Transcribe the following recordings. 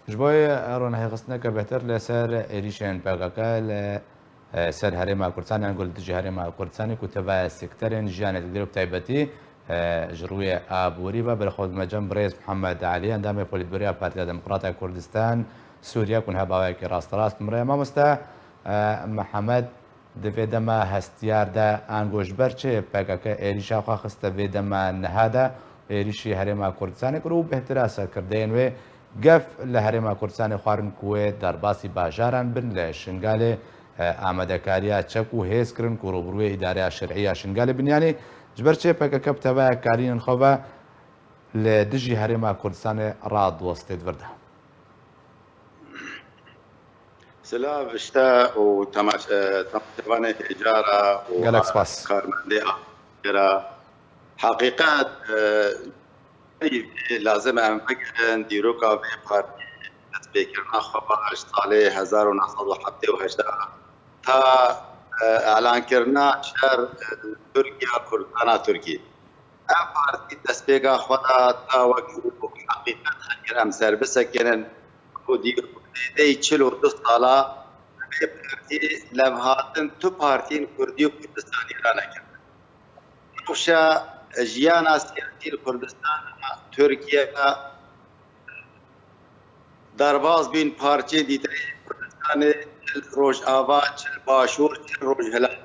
جبوی ڕۆناهی خستنەکە بهتر لەسەر عێریشێن پێگەکە لە سەر هەرێما کوردستانیان گوڵ دژی هەرێما کوردستانی کوتەبایە سێکتەرێن ژیانێت گرێ و تایبەتی ژڕووی ئابووری بە بەرخۆت مەجەم بڕێز محەممەد علی ئەندامی پۆلیتبوریە پارتیا دموکراتای کوردستان سووریا کون هەباوایەکی ڕاستەڕاست مرێ مامۆستا محەممەد دەبێت دەما هەستیاردا ئانگۆشبەر چێ پێگەکە عێریشاخوا خستە بێ دەما نەهادا عێریشی هەرێما کوردستانی کرد و بهترا سەرکردەیەن وێ گەف لە هەرێما کوردستانی خوارن کوێ دەرباسی باژاران بن لە شنگالێ ئامادەکاریە چەک و هێزکردن و ڕوبروێ ئیدارەیە شەرعیە شنگالە بنیانی جبەر چێ پێکەکە بتەبایە کارینن خۆبە لە دژی هەرێما کوردستانی ڕادوەستێت وەردا. سلام بشتا و تماشاوان إجارة گەلەک سپاس وكارمندية حقيقة لازم أن فكرن ديروكا بقار تسبيكرنا خباش صالح 1978 تا اعلان كرنا شهر تركيا كردستان تركي افارتي تسبيكا خدا تا وقت حقيقة خير ام سربسه كنن ودي دی 42 سالا پارتی لمهاتن تو پارتین کردی و کردستانی را نکرد. نوشا جیانا سیاسی کردستان ترکیه درباز بین پارچه دیده کردستان روش آوا چل باشور چل روش هلال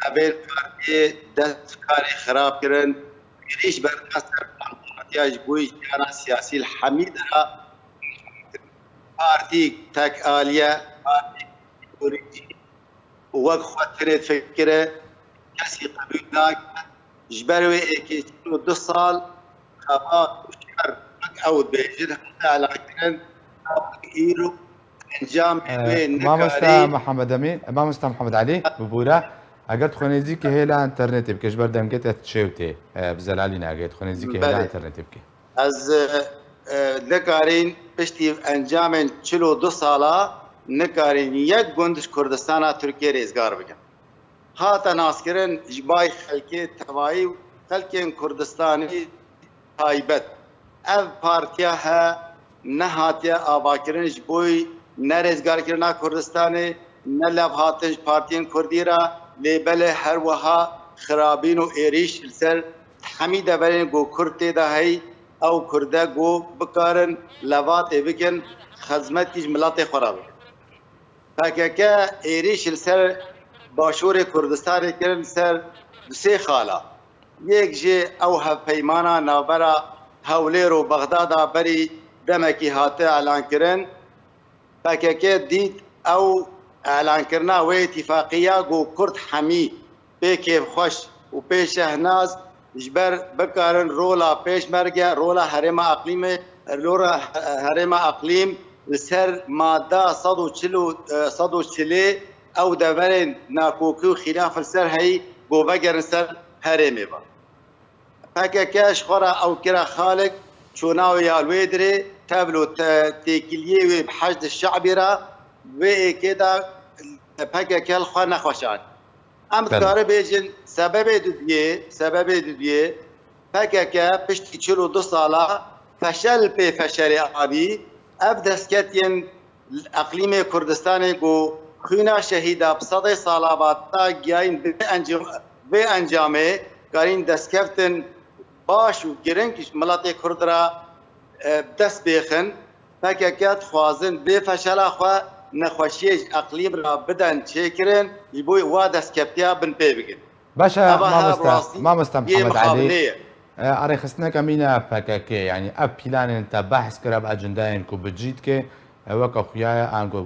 قبل پارتی دست کاری خراب کرن گریش بردست پارتیاج بوی جیانا سیاسی الحمید را پارتی تک آلیه پارتی کوریجی وقت خود کرد فکره کسی قبول نکرد جبروی اکی 2 سال خبات و شهر مقعود بیجد حتی علاقین ایرو انجام مامۆستا محەممەد ئەمین مامۆستا محەممەد علی ببوورە ئەگەر خوێنێزیکە هەیە لە ئینتەرنێتی بکەش بەردەمگێتە چێوتێ بزەلالی ناگەێت خوێنێزیکە هەیە لە ئینتەرنێتی بکە از نکارین پشتی انجام 42 سالا نکارین یک گوندش کردستان ترکیه ریزگار بکن هاتا ناسکرن جبای خلکی توایی خلکین کردستانی تایبت اف پارتیا ها نهاتیا آباکرن جبوی نریزگار کرنا کردستانی نلب هاتش پارتین کردی را لیبل هر وها خرابین و ایریش سر حمید برین گو کرده ده هی او کرده گو بکارن لوات بکن خدمت کیش ملت خراب تاکه ایریش سر باشور کردستان کرن سر سه خالا یک جه او پیمانا نابرا هولیر و بغدادا بری دمکی هاته اعلان کرن تاکه دید او اعلان کرنا و اتفاقیه گو کرد حمی پیک خوش و پیش هناز جبر بکارن رولا پیش مرگه رولا حرم اقلیم لسر ماده 140 او دورن ناکوکی و خلاف السر هی گو بگرن سر حرمه با پاکه کش خورا او کرا خالق چوناو یالوی دره تبلو تیکلیه و بحشد الشعبی را و ایکیدا پاکه کل خواه نخوشان ام کاره بیجن سبب دویه پاکه پشتی 42 سالا فشل پی فشل آبی اف دستکتین اقلیم کردستان گو خوینا شهیده بصد سالا بعد تا گیاین به انجامه کارین دستکفتن باش و گرنگش ملت کرد را دست بیخن پاکه خوازن به فشل خواه نخوشیش اقلیم را بدن چیکرن یبوی وا دەستکەوتیا بن پێ بگن باشە مامۆستا محەممەد علی ئەڕێخستنەکە مینە پەکەکێ ینی ئەف پیلانێن تا بەحث کرا بە ئەجندایەن و بجیت کێ ئەوەکە خویایە ئانگۆ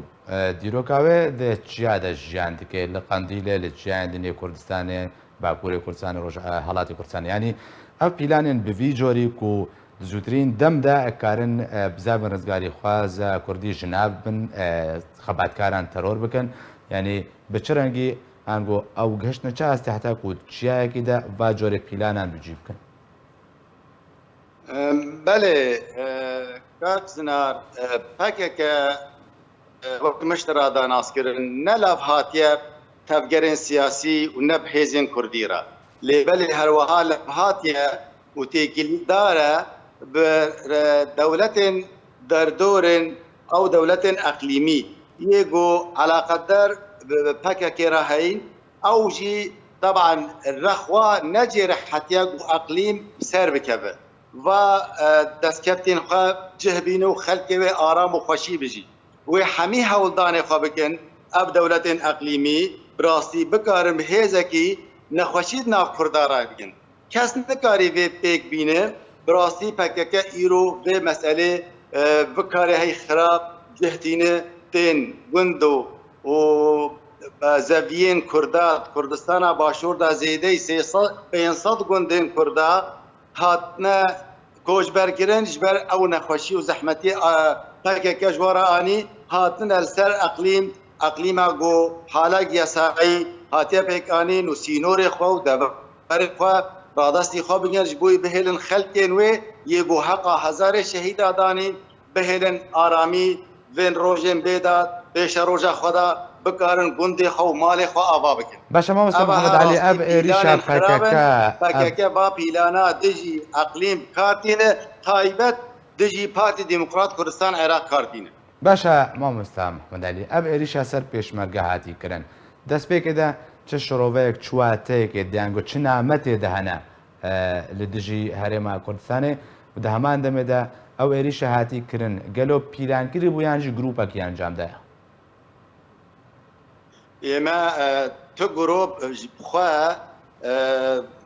دیرۆکاوێ دێ چیا دە ژیان دکێ لە قەندیلێ لە چیان دنێ کوردستانێ باکووری کوردستانی ڕۆژ هەڵاتی کوردستانی ینی ئەف پیلانێن بڤی جۆری و زووترین دەمدا ئەکارن بزابن ڕزگاری خوازە کوردی ژناو بن خەباتکاران تەرۆر بکەن ینی بە چ ڕەنگی ئانگۆ ئەو گەشتە چ ئاستی هەتا و چیایەکیدا وا جۆرە پیلانان بجی بکەن بەێ کاک زنار پاکێکە وەک مشترادا ناسکردن نەلاف هاتیە تەفگەرێن سیاسی و نەب هێزین کوردیرە لێبەلێ هەروەها لە هاتیە و تێکیلدارە دەولەتên derdorên أو دولة أقليمي يجو على قدر بكك رهين أو جي طبعا الرخوة نجرح حتى يجو أقليم سير بكبه و دسكبتين خا جهبين وخلقه آرام وخوشي بجي وحمي هولدان خابكن أب دولة أقليمي براسي بكارم هيزكي نخوشيد ناف كردارا بكن کس نکاری وی پیک بینه براستی پکک ایرو و مسئله بکاری های خراب جهتینه تین گندو و زویین کردستان باشور دا زیده 500 گندین کردا هاتنا کوچبرگرن جبر او نخوشی و زحمتی پکک جوارا آنی هاتنا السر اقلیم گو حالا گیاسایی هاتیا پیک آنی نو سینور خو دبر خو رادستی خواب بگنج بوی بهلن خلقین و یگو حقا هزار شهید آدانی بهلن آرامی وین روژن بیداد پیش روژا خدا بکارن گندی خو مال خو آوا بکن باشه ما مستر محمد علی اب ایریشا پککه با پیلانا دجی اقلیم کارتینه تایبت دجی پارتی دموکرات کردستان عراق کارتینه باشه ما مستر محمد علی اب ایریشا سر پیشمرگه هاتی کرن دست پیکده چه شروعیک چواتیک دیانگو چه نعمتی دهنه لدجی هرما کردستانه و ده همان دمه ده او ایریش هاتی کرن گلو پیران کری بویانجی گروپا کی انجام ده اما تو گروپ خواه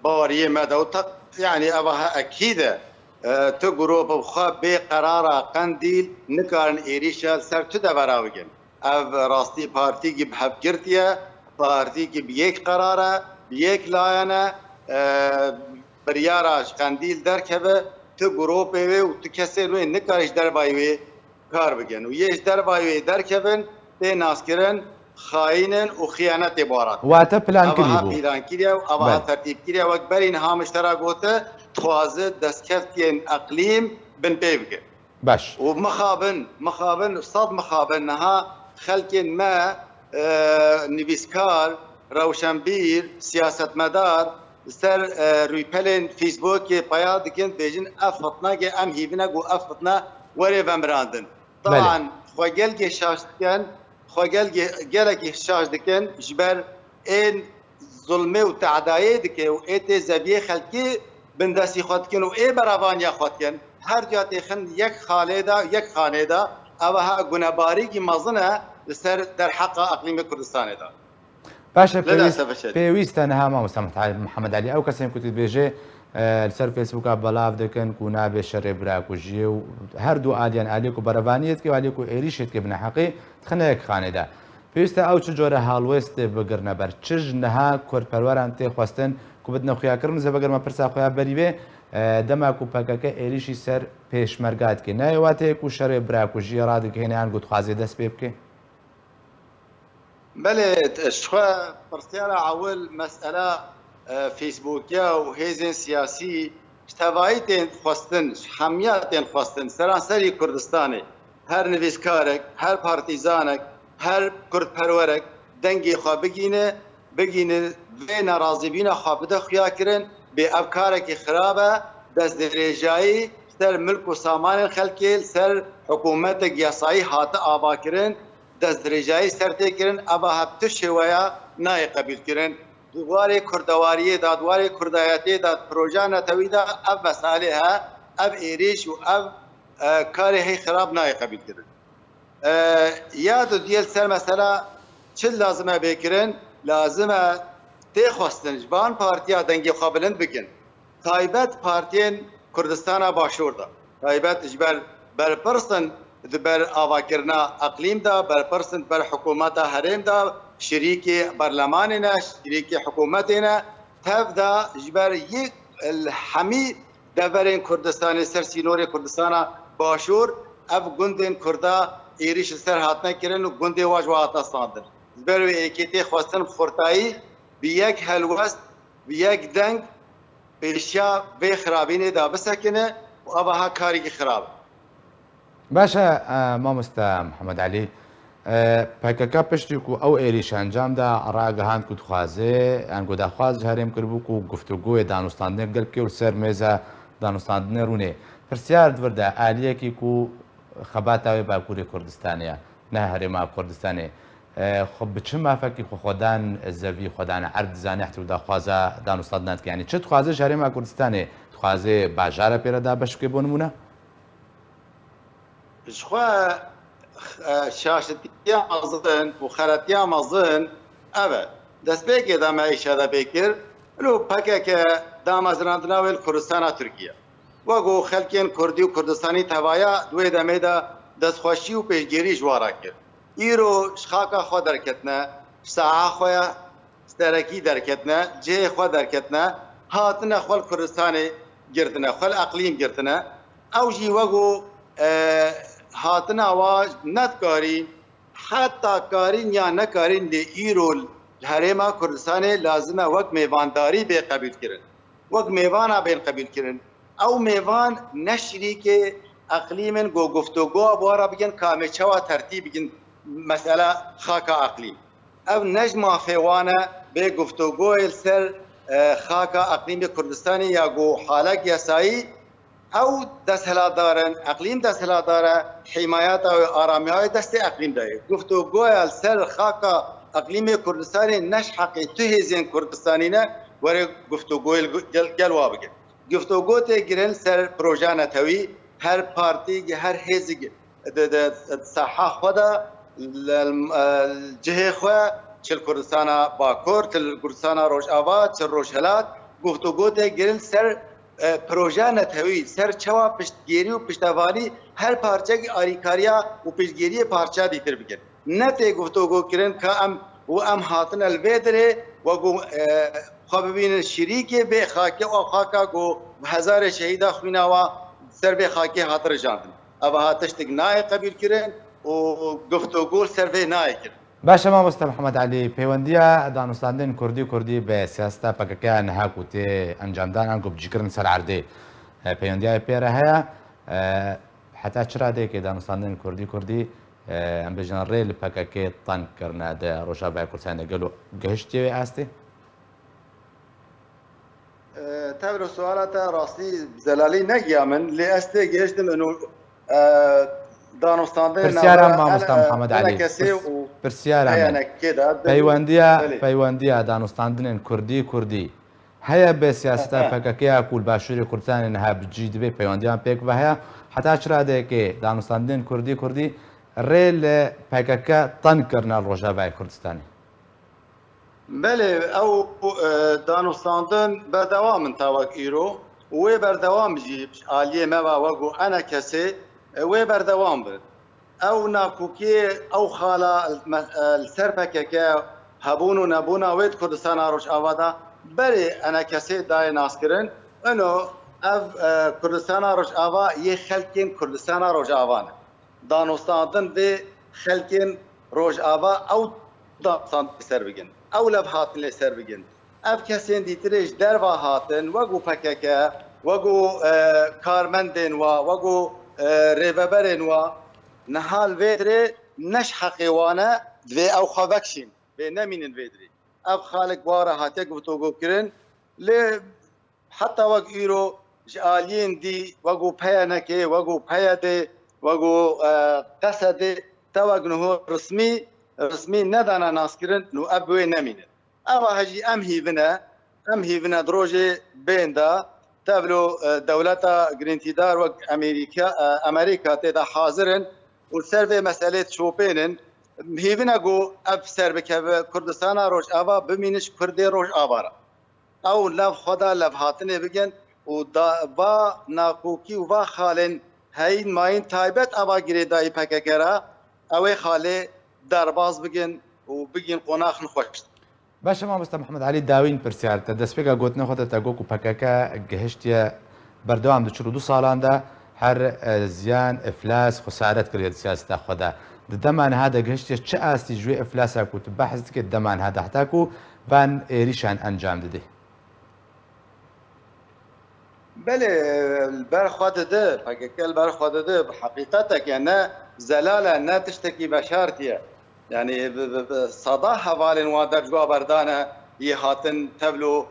باری مدوتا يعني أبها أكيدة تجرب بخاب بقرار قنديل نكارن إيريشا سر تدبراوجن أب راستي بارتي جب حبكرتيا بارتي جب يك قرارة بيك لاينا برياراش قنديل دركبه تجرب بيه وتكسر نكارش دربايوي كار بجن ويش دربايوي دركبن بناسكرن خائن وخيانة عبارات واتا بلان كريبو بلان كريا وأبها ترتيب كريا وأكبرين هامش تراجوته توازد دستكفتين أقليم بن بيبقى باش ومخابن صد مخابن نها خلق ما نفيسكار روشنبير سياسة مدار سر ريبلين فيسبوك بياض كنت بيجن أفتنا كي أم هيبنا جو أفتنا وري بمراندن طبعا خوجل شاشتكن خوجل جلك شاشتكن جبر إن ظلمه وتعدايه دكه وإت زبيه خلقي بندسي خودكن وإيه براوانيا خودكن هر جات خن يك خالدا أوها جنباري کی مزنه لسر در حق اقلیم کردستان دا باشا بيويست أنا ما مسامحت محمد علي أو كسيم كنت بيجي لسر فيسبوك بلاف دكن كونا بشر براكوجي وهر دو آديان عليكو برافانيت كي وعليكو إيريشت كي بنحقي تخنا يك خاندا بيويست أو تجورة هالويست بقرنا بر تشج نها كورد پروران تي خواستن كو بدنا خويا كرم زي بقر ما برسا خويا بريبه دماكو پاكاكا إيريشي سر پێشمەرگات کە نایواتەیەک و شەڕێ براکوژی ڕادێک هێنیان گوت خوازێ دەست پێ بکەێ بلى شخوا برسيارة عول مسألة فيسبوكيا وهيزن سياسي اشتوايتين خواستن حمياتين خواستن سرانسري كردستاني هر نويسكارك هر بارتيزانك هر كرد پرورك دنگي خوا بگينه في نرازبين خوا بده خيا كرن بأفكارك خرابة دست درجائي سر ملك و سامان الخلقي سر حكومت قياسائي هات آبا كرن دست درجائي سرته كرن أبا هبتو شوية ناي قبيل كرن دواري كردواريه دا دواري كرداياتي دا پروژا نتوي دا اب مسالها اب ايريش و اب كاري هي خراب ناي قبيل كرن يادو ديال سر مسألة چل لازمه بكرن لازمه تخواستن جبان پارتيا دنگي قابلن بكن تايبت پارتين كردستان باشور دا تايبت جبر برپرسن بر آواکرنا اقلیم دا بر پرسنت بر حکومت هرم دا شریک برلماننا شریک حکومتنا تف دا جبر یک الحمی دورین کردستان سر سینور کردستان باشور اف گندن کردا ایریش سر هاتنا کرن و گندی واجوات صادر جبر ایکیتی خواستن خورتایی بیک هلوست بیک دنگ پیشیا به خرابینه دا بسکنه و ابها کاری خراب باشا مامۆستا محەممەد علی پایکەکە پشتێک و ئەو ئێریش ئەنجام دا ڕاگەهاند کو خوازێ ئەنگۆ داخواز هەرێم کردبوو و گفتوگۆی دانوستاندنێک گەلکێ و سەر مێزە دانوستاندنە ڕوونێ پرسیار دووەردە ئالیەکی و خەباتاوی باکووری کوردستانە نە هەرێما کوردستانی خب بچ مافەکی خۆدان زەوی خۆدانە ئەرد زانانی حتودا خوازە دانوستان ناتکیانی چ خوازە هەرێما کوردستانی خوازێ باژارە پێرەدا بەشکێ بۆ نمونە شخوا شاشتیا مەزن و خەرەتیا مەزن ئەوە دەستپێکێ دامایشە دەبێکرد لو پەکێکە دامەزراندناوێت کوردستانە تورکیا وەگو خەلکێن کوردی و کوردستانی تەوایە دوێ دەمێدا دەستخۆشی و پێشگیری ژوارا کرد ئیرۆ شخاکە خۆ دەرکەتنە ساها خۆیە ستەرەکی دەرکەتنە جێ خۆ دەرکەتنە هاتنە خۆل کوردستانی گرتنە خۆل ئەقلیم گرتنە ئەو ژی وەگو هاتنەوە نەتکارین حتا کارین یا نەکارین لێ ئیرۆ هەرێما کوردستانی لازمە وەک میێوانداری بێ قبولکردن وەک میێوانە بێن قبولکردن ئەو میێوان نەشریکێ ئەقلیمن گۆ گفتوگۆ بوارە بگەن کامێچەوە تەرتیب بگن مەسەلە خاکە ئەقلیم ئەو نەژ مافێوانە بێ گفتوگۆی سەر خاکە ئەقلیمی کوردستانی یا گۆ حالەک یاسایی ئەو دەسەلاتدارن ئەقلیم دەسەلاتدارە حیمایەتەوە ئارامیهای دەستی ئەقلیم دایە گفتوگۆیە سەر خاکە ئەقلیمی کوردستانی نەش حەقی تو هێزیێن کوردستانینە وەرە گفتوگۆی گەلوا بگەن گفتوگۆ تێگرن سەر پرۆژانەتەوی هەر پارتی هەر هێزی ساحا خۆدا جهێ خۆ چل کوردستانە باکۆر چل کوردستانە ڕۆژئاوا چل ڕۆژهەلات گفتوگۆ تێگرن سەر پرۆژانەتەوی سەر چاوا پشتگیری و پشتەوانی هەر پارچەی ئاریکاریە و پشتگیریە پارچە دیتر بکەن نەتێ گفتوگۆکردن کە ئەم هاتنە لێ درێ وەگو خۆ ببینن شریکێ بێ خاکێ و خاکە گۆ هەزارێ شەهیدا خویناوە سەر بێ خاکێ هاتڕژاندن ئەوە هاتشتێک نایە قبولکردن و گفتوگۆ سەر بێ نایەکرد باشە مامۆستا محەممەد علی پەیوەندیە دانوستاندن کوردی کوردی بە سیاستا پەکەکەیان هاکو تێ ئەنجامدانان گوبجیکردن سەر عردێ پەیوەندیای پێرە هەیە حتا چرادێکی دانوستاندن کوردی کوردی ئەم بژان ڕێ لە پەکەکەی تەنکردە ڕۆژاوای کوردستان لەگەڵ و گەهشتێوێ ئاستی تابلو سوالاتە ڕاستی زەلالی نەگیا من لێ ئەستێ گەشتم پرسیارم مامۆستا محەممەد علی پرسیارم پەیوەندیە دانوستاندنێن کوردی کوردی هەیە بێ سیاستا پەکەکەیە کول باشووری کوردستانی نەها بجی دەبێ پەیوەندیان پێک بە هەیە حتا چرادێکێ دانوستاندن کوردی کوردی ڕێ لە پەکەکە تەنکردە ڕۆژاوای کوردستانی بەێ ئەو دانوستاندن بەردەوام من تاوەک ئیرۆ وێ بەردەوام بژی ئالیە مەوە وەگو ئەنە کەسێ وێ بەردەوام برد ئەو ناکوکێ ئەو خاڵە سەر پەکەکە هەبوون و نەبوونا وێت کوردستانە ڕۆژئاوادا بەرێ ئەنە کەسێ دایە ناسکردن ئەنۆ ئەv کوردستانە ڕۆژئاوا یە خەلکێن کوردستانە ڕۆژئاوانە دانوستاندن بێ خەلکێن ڕۆژئاوا ئەو دانوستان سەر بگن ئەو لەب هاتن لێ سەر بگن ئەv کەسێن دیترێش دەروا هاتن وەگو پەکەکە وەگو کارمەندێن وە وەگو ڕێبەبەرێن وە نەحال وێدرێ نەش حەقێوانە دوێ ئەو خەبەکشین بێ نەمینن وێدرێ ئەv خاڵک وارە هاتێک گفتوگۆکردن لێ حتا وەک ئیرۆ ji aliyên dî wegu peyanekê wegu peya dê wegu qese dê tewek niho resmî nedana naskirin û ev wê nemînin ewa hejî em hîvine di rojê bên da tevlo dewleta girîntîdar wek Amerîka têda hazirin û ser vê meselê çopênin hîvine got ev ser bikeve Kurdistana Rojava bimîniş Kurdê Rojava ra ew lev xwe da lev hatinê bigin û va nakokî û va xalên heyîn mayîn taybet eva girêdayî PKK ra ew ê xalê derbas bigin û bigin qonaxin xweş. باشە مامۆستا محەممەد علی داوین پرسیارتە دەستپێکە گوتنە خۆتە تەگۆک و پەکەکە گەهشتە بەردەوام 42 ساڵاندا هەر زیان ئەفلاس خسارەت کرێت سیاستا خۆدا دەمان ها دەگەشتێ چه ئاستی ژێ ئەفلاسا کووت بەحث کرد دەمان ها دەحتاک و بان ئێریشان ئەنجام دەدێ بله برخوا داده پککل برخوا داده حقیقتك نه زلاله نه تشتكي بشارتيه يعني صدا حوالين وادر جوا بردانه يهاتن تبلو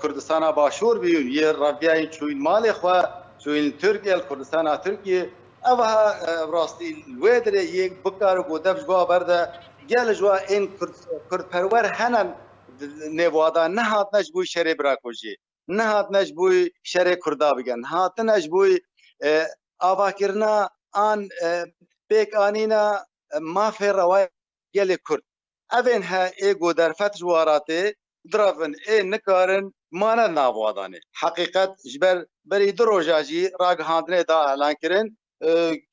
كردستان باشور بيون يه ربيعين شوين مالي خوا شوين تركيا الكردستان تركيا اوها راستی الوادر یک بکار و دف جوا برده گل جوا این کرد پرور هنن نوادا نه هات نش بوی شری براکوجی نه هات نش بوی شری کردا بگن هات نش بوی آوا کرنا آن پیک آنینا مافی روای گل کرد اوین ها ایگو در فتح جواراته درافن ای نکارن مانا ناوادانه حقیقت جبر بری دروجاجی راگ هاندنه دا اعلان کرن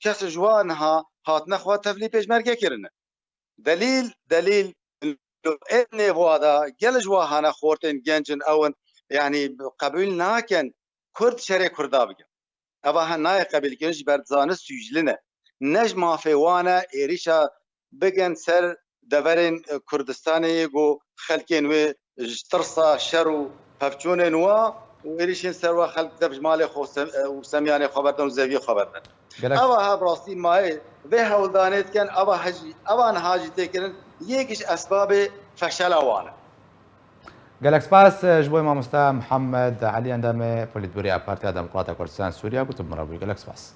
کس جوان ها هات نخوا تفلی پیش مرگه کرنه دلیل ابن وادا گل جوا هانا خورتن گنجن اون يعني قبول ناكن كرد شري كردا بگن اوا هنای قبول کنش بردزانه سوجلنه نج مافوانا ایریشا بگن سر دورن کردستانی گو خلکین و ترسا شرو هفچون نوا و ایریشین سر و خلق دفج مال خو سمیان خبردن و زوی خبردن اوا ها براستی مای به هولدانیت کن اوا حجی اوا نهاجی تکرن یکیش اسباب فشل اوانه گەلەک سپاس ji بۆی مامۆستا محەممەد عەلی ئەندامێ پۆلیتبوری پارتیا دەموکراتە کوردستان سووریا گوتم مڕەبووی گەلەک سپاس.